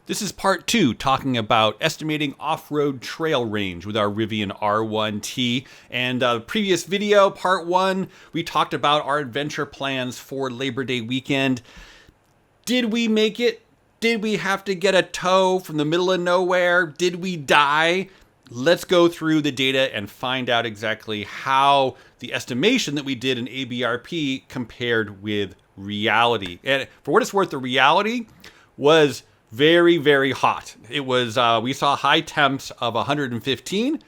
This is part 2, talking about estimating off-road trail range with our Rivian R1T. And previous video, part 1, we talked about our adventure plans for Labor Day weekend. Did we make it? Did we have to get a tow from the middle of nowhere? Did we die? Let's go through the data and find out exactly how the estimation that we did in ABRP compared with reality. And for what it's worth, the reality was very, very hot. It was, we saw high temps of 115. It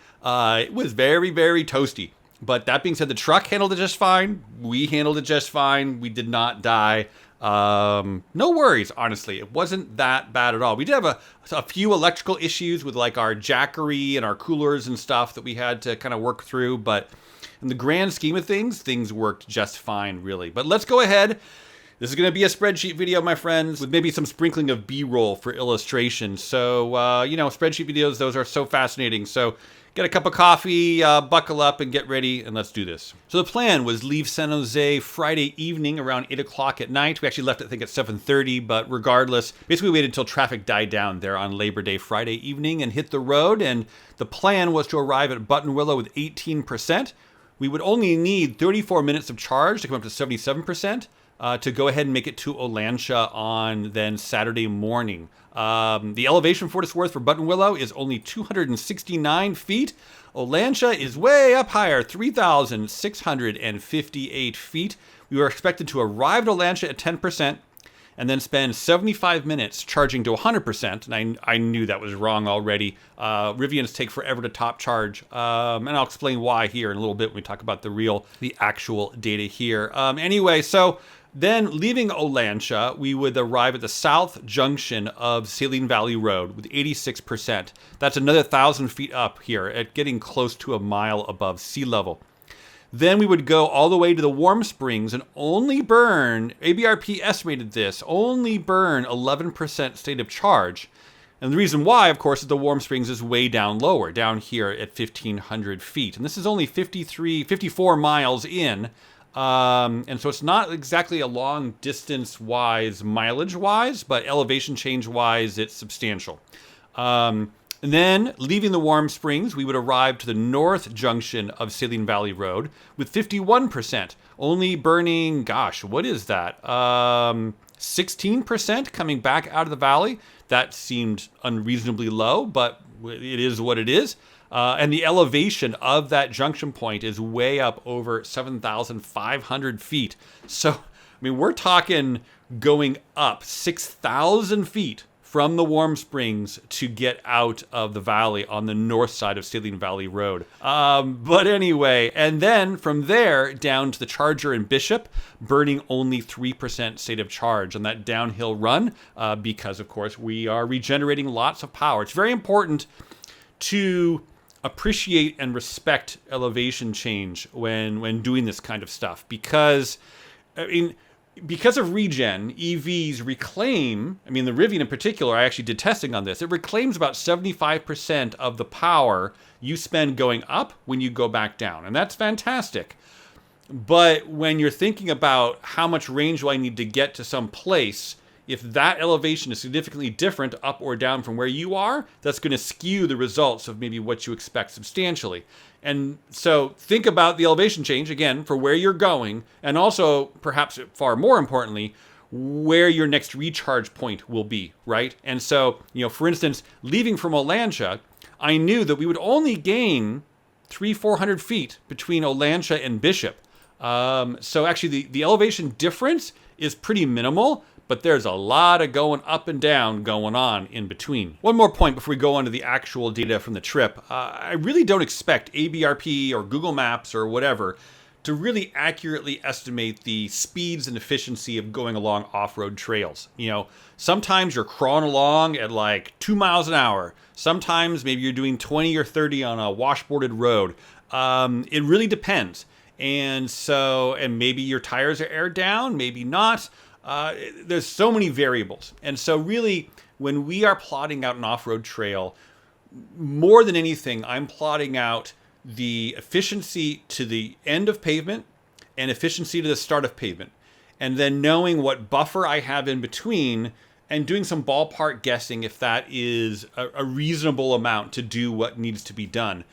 was very, very toasty. But that being said, the truck handled it just fine. We handled it just fine. We did not die. No worries, honestly. It wasn't that bad at all. We did have a few electrical issues with like our jackery and our coolers and stuff that we had to kind of work through. But in the grand scheme of things worked just fine, really. But let's go ahead. This is going to be a spreadsheet video, my friends, with maybe some sprinkling of B-roll for illustration. So, you know, spreadsheet videos, those are so fascinating. So get a cup of coffee, buckle up, and get ready, and let's do this. So the plan was leave San Jose Friday evening around 8 o'clock at night. We actually left, I think, at 7:30, but regardless, basically we waited until traffic died down there on Labor Day Friday evening and hit the road, and the plan was to arrive at Buttonwillow with 18%. We would only need 34 minutes of charge to come up to 77%. To go ahead and make it to Olancha on then Saturday morning. The elevation, for what it's worth, for Buttonwillow is only 269 feet. Olancha is way up higher, 3,658 feet. We were expected to arrive at Olancha at 10% and then spend 75 minutes charging to 100%. And I knew that was wrong already. Rivians take forever to top charge. And I'll explain why here in a little bit when we talk about the actual data here. Anyway, so then, leaving Olancha, we would arrive at the south junction of Saline Valley Road with 86%. That's another 1,000 feet up here, at getting close to a mile above sea level. Then we would go all the way to the Warm Springs and only burn, ABRP estimated this, only burn 11% state of charge. And the reason why, of course, is the Warm Springs is way down lower, down here at 1,500 feet. And this is only 54 miles in. And so it's not exactly a long distance-wise, mileage-wise, but elevation change-wise, it's substantial. And then, leaving the Warm Springs, we would arrive to the north junction of Saline Valley Road with 51%, only burning, gosh, what is that? 16% coming back out of the valley. That seemed unreasonably low, but it is what it is. And the elevation of that junction point is way up over 7,500 feet. So, I mean, we're talking going up 6,000 feet from the Warm Springs to get out of the valley on the north side of Saline Valley Road. But anyway, and then from there down to the Charger and Bishop, burning only 3% state of charge on that downhill run because, of course, we are regenerating lots of power. It's very important to appreciate and respect elevation change when doing this kind of stuff, because because of regen, EVs reclaim, the Rivian in particular, I actually did testing on this, it reclaims about 75% of the power you spend going up when you go back down, and that's fantastic. But when you're thinking about how much range do I need to get to some place, if that elevation is significantly different up or down from where you are, that's going to skew the results of maybe what you expect substantially. And so think about the elevation change, again, for where you're going, and also, perhaps far more importantly, where your next recharge point will be, right? And so, for instance, leaving from Olancha, I knew that we would only gain 300-400 feet between Olancha and Bishop. So actually, the elevation difference is pretty minimal, but there's a lot of going up and down going on in between. One more point before we go on to the actual data from the trip. I really don't expect ABRP or Google Maps or whatever to really accurately estimate the speeds and efficiency of going along off-road trails. Sometimes you're crawling along at like 2 miles an hour. Sometimes maybe you're doing 20 or 30 on a washboarded road. It really depends. And maybe your tires are aired down, maybe not. There's so many variables. And so really, when we are plotting out an off-road trail, more than anything, I'm plotting out the efficiency to the end of pavement and efficiency to the start of pavement. And then knowing what buffer I have in between and doing some ballpark guessing if that is a reasonable amount to do what needs to be done.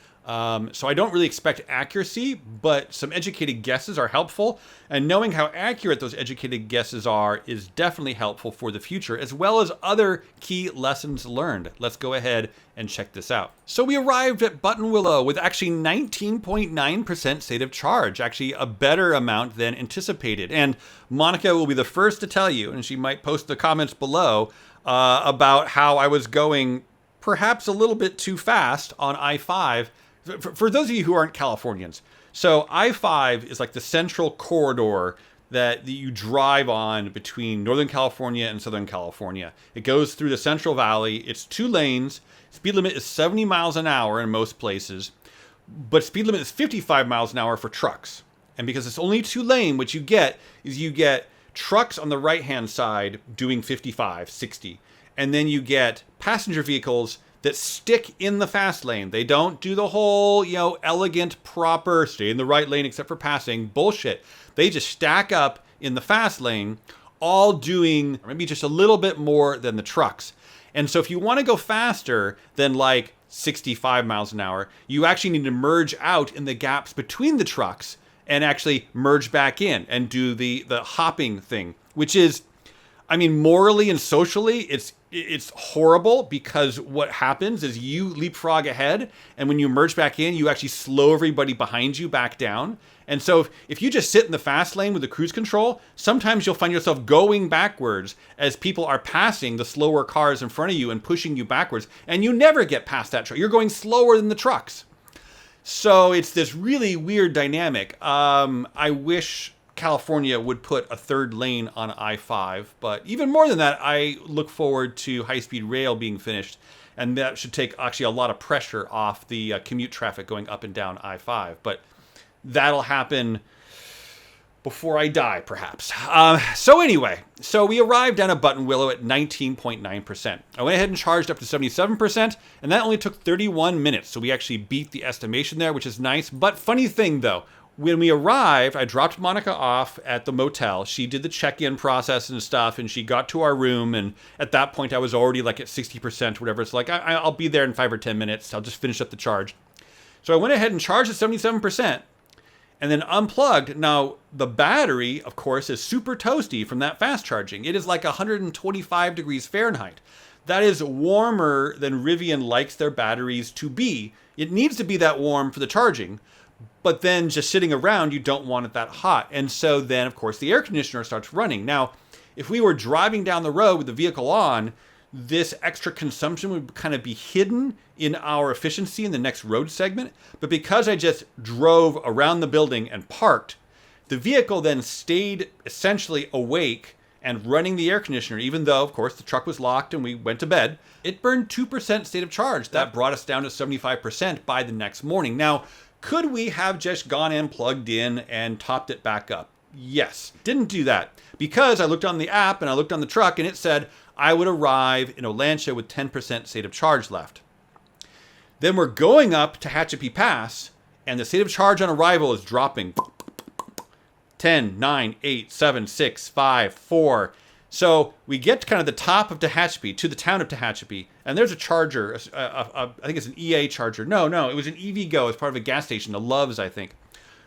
So I don't really expect accuracy, but some educated guesses are helpful. And knowing how accurate those educated guesses are is definitely helpful for the future, as well as other key lessons learned. Let's go ahead and check this out. So we arrived at Buttonwillow with actually 19.9% state of charge, actually a better amount than anticipated. And Monica will be the first to tell you, and she might post the comments below, about how I was going perhaps a little bit too fast on I-5. For those of you who aren't Californians, so I-5 is like the central corridor that you drive on between Northern California and Southern California. It goes through the Central Valley. It's 2 lanes. Speed limit is 70 miles an hour in most places, but speed limit is 55 miles an hour for trucks. And because it's only 2 lane, what you get is you get trucks on the right-hand side doing 55, 60. And then you get passenger vehicles that stick in the fast lane. They don't do the whole, elegant, proper, stay in the right lane except for passing bullshit. They just stack up in the fast lane, all doing maybe just a little bit more than the trucks. And so if you want to go faster than like 65 miles an hour, you actually need to merge out in the gaps between the trucks and actually merge back in and do the hopping thing, which is, morally and socially, it's horrible, because what happens is you leapfrog ahead, and when you merge back in, you actually slow everybody behind you back down. And so if you just sit in the fast lane with the cruise control, sometimes you'll find yourself going backwards as people are passing the slower cars in front of you and pushing you backwards, and you never get past that truck. You're going slower than the trucks. So it's this really weird dynamic. I wish California would put a 3rd lane on I-5, but even more than that, I look forward to high-speed rail being finished, and that should take actually a lot of pressure off the commute traffic going up and down I-5, but that'll happen before I die, perhaps. So anyway, we arrived down at Buttonwillow at 19.9%. I went ahead and charged up to 77%, and that only took 31 minutes, so we actually beat the estimation there, which is nice. But funny thing, though, when we arrived, I dropped Monica off at the motel. She did the check-in process and stuff, and she got to our room, and at that point, I was already like at 60% or whatever. It's like, I'll be there in 5 or 10 minutes. I'll just finish up the charge. So I went ahead and charged at 77%, and then unplugged. Now, the battery, of course, is super toasty from that fast charging. It is like 125 degrees Fahrenheit. That is warmer than Rivian likes their batteries to be. It needs to be that warm for the charging, but then just sitting around, you don't want it that hot. And so then, of course, the air conditioner starts running. Now, if we were driving down the road with the vehicle on, this extra consumption would kind of be hidden in our efficiency in the next road segment. But because I just drove around the building and parked, the vehicle then stayed essentially awake and running the air conditioner, even though, of course, the truck was locked and we went to bed. It burned 2% state of charge. That brought us down to 75% by the next morning. Now, could we have just gone and plugged in and topped it back up? Yes. Didn't do that because I looked on the app and I looked on the truck and it said I would arrive in Olancha with 10% state of charge left. Then we're going up to Tehachapi Pass and the state of charge on arrival is dropping. 10, 9, 8, 7, 6, 5, 4. So we get to kind of the top of Tehachapi, to the town of Tehachapi, and there's a charger, I think it's an EA charger. No, it was an EVgo as part of a gas station, the Loves, I think,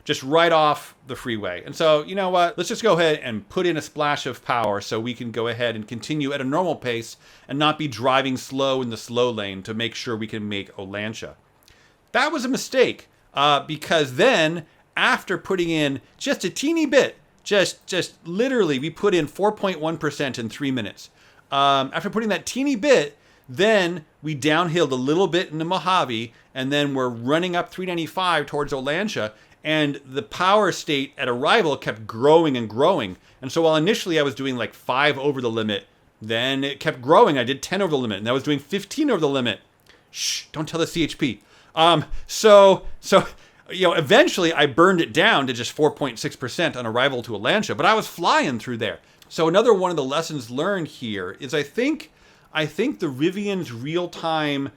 just right off the freeway. And so, you know what, let's just go ahead and put in a splash of power so we can go ahead and continue at a normal pace and not be driving slow in the slow lane to make sure we can make Olancha. That was a mistake, because then, after putting in just a teeny bit, just literally, we put in 4.1% in 3 minutes. After putting that teeny bit, then we downhilled a little bit into Mojave, and then we're running up 395 towards Olancha, and the power state at arrival kept growing and growing. And so while initially I was doing like 5 over the limit, then it kept growing. I did 10 over the limit, and I was doing 15 over the limit. Shh, don't tell the CHP. So eventually I burned it down to just 4.6% on arrival to Olancha, but I was flying through there. So another one of the lessons learned here is I think the Rivian's real-time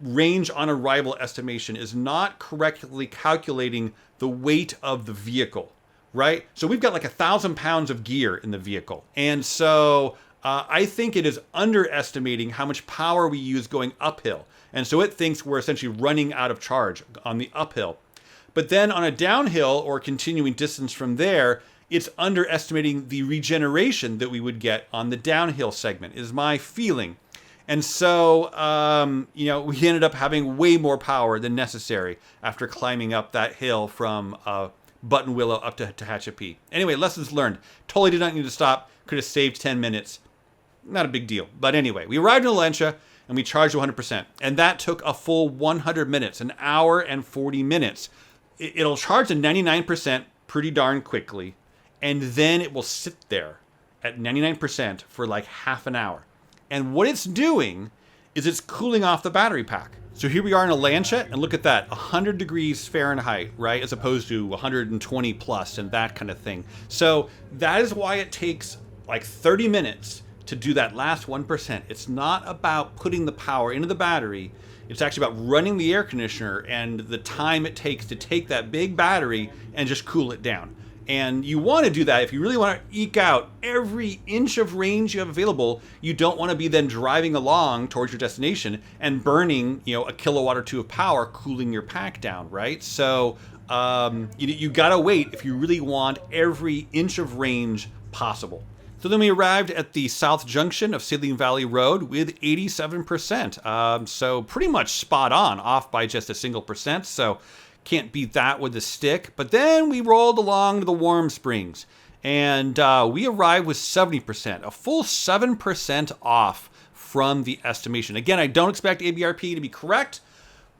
range on arrival estimation is not correctly calculating the weight of the vehicle, right? So we've got like 1,000 pounds of gear in the vehicle. And so I think it is underestimating how much power we use going uphill. And so it thinks we're essentially running out of charge on the uphill. But then on a downhill or continuing distance from there, it's underestimating the regeneration that we would get on the downhill segment, is my feeling. And so, we ended up having way more power than necessary after climbing up that hill from Button Willow up to Tehachapi. Anyway, lessons learned. Totally did not need to stop. Could have saved 10 minutes. Not a big deal. But anyway, we arrived in Valencia and we charged 100%. And that took a full 100 minutes, an hour and 40 minutes. It'll charge to 99% pretty darn quickly. And then it will sit there at 99% for like half an hour. And what it's doing is it's cooling off the battery pack. So here we are in a Lancia, and look at that, 100 degrees Fahrenheit, right? As opposed to 120 plus and that kind of thing. So that is why it takes like 30 minutes to do that last 1%. It's not about putting the power into the battery. It's actually about running the air conditioner and the time it takes to take that big battery and just cool it down. And you want to do that if you really want to eke out every inch of range you have available. You don't want to be then driving along towards your destination and burning, a kilowatt or two of power cooling your pack down, right? So you got to wait if you really want every inch of range possible. So then we arrived at the south junction of Saline Valley Road with 87%. So pretty much spot on, off by just a single percent. So can't beat that with a stick. But then we rolled along to the Warm Springs, and we arrived with 70%, a full 7% off from the estimation. Again, I don't expect ABRP to be correct,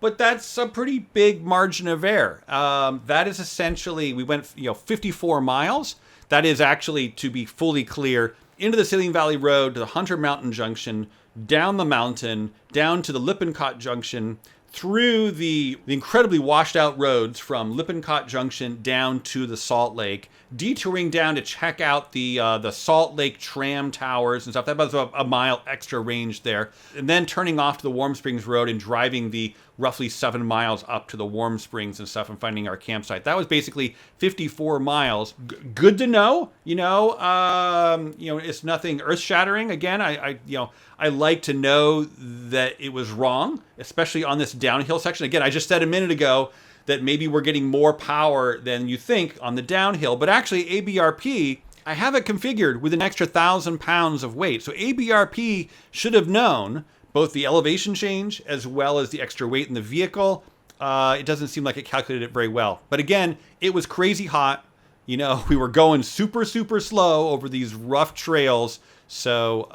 but that's a pretty big margin of error. That is essentially, we went 54 miles. That is actually, to be fully clear, into the Saline Valley Road, to the Hunter Mountain Junction, down the mountain, down to the Lippincott Junction, through the incredibly washed out roads from Lippincott Junction down to the Salt Lake, detouring down to check out the Salt Lake tram towers and stuff. That was a mile extra range there. And then turning off to the Warm Springs Road and driving the roughly 7 miles up to the Warm Springs and stuff and finding our campsite. That was basically 54 miles. Good to know, it's nothing earth shattering. Again, I like to know that it was wrong, especially on this downhill section. Again, I just said a minute ago that maybe we're getting more power than you think on the downhill, but actually ABRP, I have it configured with an extra 1,000 pounds of weight. So ABRP should have known both the elevation change as well as the extra weight in the vehicle. It doesn't seem like it calculated it very well. But again, it was crazy hot. We were going super, super slow over these rough trails. So,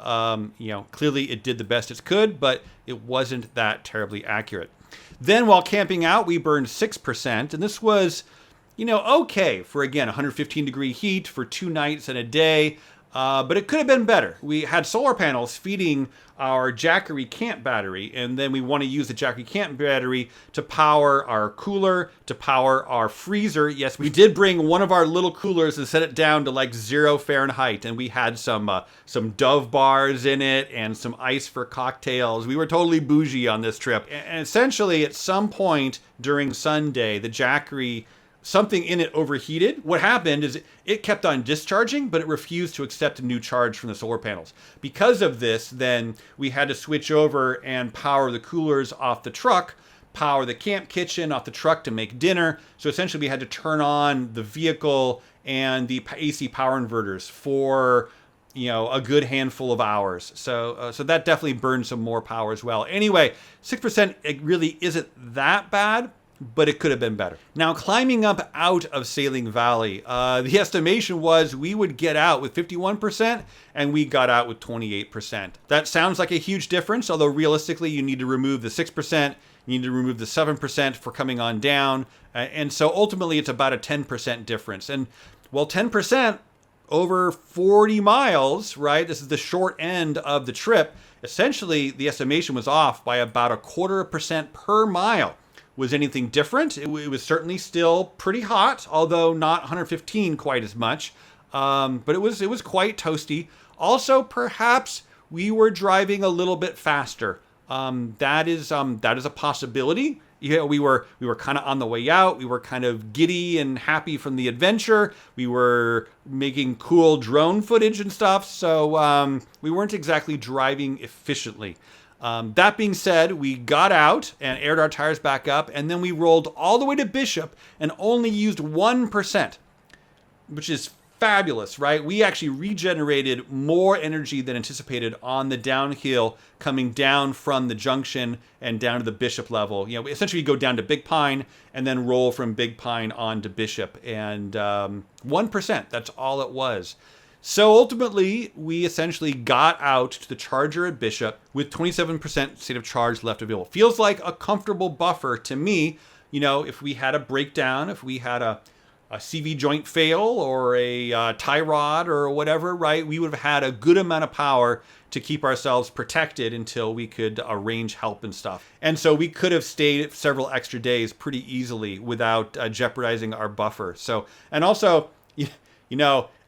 clearly it did the best it could, but it wasn't that terribly accurate. Then while camping out, we burned 6%. And this was, okay for, again, 115 degree heat for 2 nights and a day. But it could have been better. We had solar panels feeding our Jackery camp battery, and then we want to use the Jackery camp battery to power our cooler, to power our freezer. Yes, we did bring one of our little coolers and set it down to like 0 Fahrenheit, and we had some Dove bars in it and some ice for cocktails. We were totally bougie on this trip. And essentially, at some point during Sunday, the Jackery, something in it overheated. What happened is it kept on discharging, but it refused to accept a new charge from the solar panels. Because of this, then we had to switch over and power the coolers off the truck, power the camp kitchen off the truck to make dinner. So essentially we had to turn on the vehicle and the AC power inverters for a good handful of hours. So that definitely burned some more power as well. Anyway, 6%, it really isn't that bad, but it could have been better. Now, climbing up out of Saline Valley, the estimation was we would get out with 51%, and we got out with 28%. That sounds like a huge difference, although realistically, you need to remove the 6%, you need to remove the 7% for coming on down, and so ultimately, it's about a 10% difference. And, 10% over 40 miles, right? This is the short end of the trip. Essentially, the estimation was off by about 0.25% per mile. Was anything different? It was certainly still pretty hot, although not 115 quite as much. But it was quite toasty. Also, perhaps we were driving a little bit faster. That is a possibility. we were kind of on the way out. We were kind of giddy and happy from the adventure. We were making cool drone footage and stuff. So we weren't exactly driving efficiently. That being said, we got out and aired our tires back up, and then we rolled all the way to Bishop and only used 1%, which is fabulous, right? We actually regenerated more energy than anticipated on the downhill coming down from the junction and down to the Bishop level. Essentially go down to Big Pine and then roll from Big Pine on to Bishop. And 1%, that's all it was. So ultimately, we essentially got out to the Charger at Bishop with 27% state of charge left available. Feels like a comfortable buffer to me. If we had a breakdown, if we had a CV joint fail or a tie rod or whatever, right, we would have had a good amount of power to keep ourselves protected until we could arrange help and stuff. And so we could have stayed several extra days pretty easily without jeopardizing our buffer. So, and also,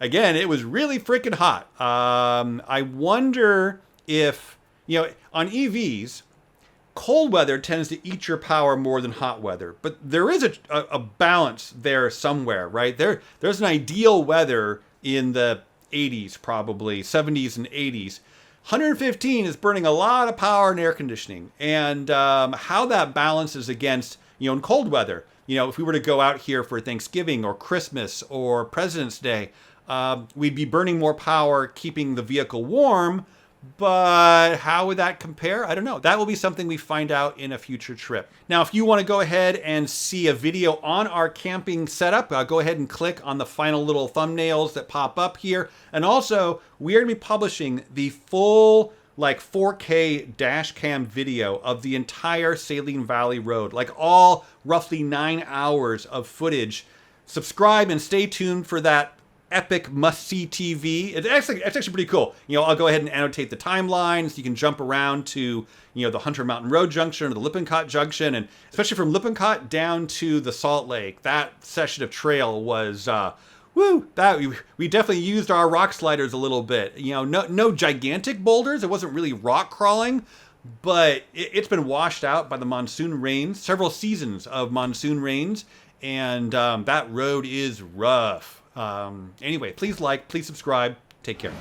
again, it was really freaking hot. I wonder if, on EVs, cold weather tends to eat your power more than hot weather. But there is a balance there somewhere, right? There's an ideal weather in the 80s, probably, 70s and 80s. 115 is burning a lot of power in air conditioning. And how that balances against, in cold weather. If we were to go out here for Thanksgiving or Christmas or President's Day, we'd be burning more power keeping the vehicle warm, but how would that compare? I don't know. That will be something we find out in a future trip. Now, if you want to go ahead and see a video on our camping setup, go ahead and click on the final little thumbnails that pop up here. And also, we are going to be publishing the full 4K dash cam video of the entire Saline Valley Road, all roughly 9 hours of footage. Subscribe and stay tuned for that epic must-see TV. It's actually pretty cool. I'll go ahead and annotate the timeline so you can jump around to, the Hunter Mountain Road junction or the Lippincott junction, and especially from Lippincott down to the Salt Lake. That session of trail was that we definitely used our rock sliders a little bit. No gigantic boulders. It wasn't really rock crawling, but it's been washed out by the monsoon rains, several seasons of monsoon rains, and that road is rough. Anyway, please like, please subscribe. Take care.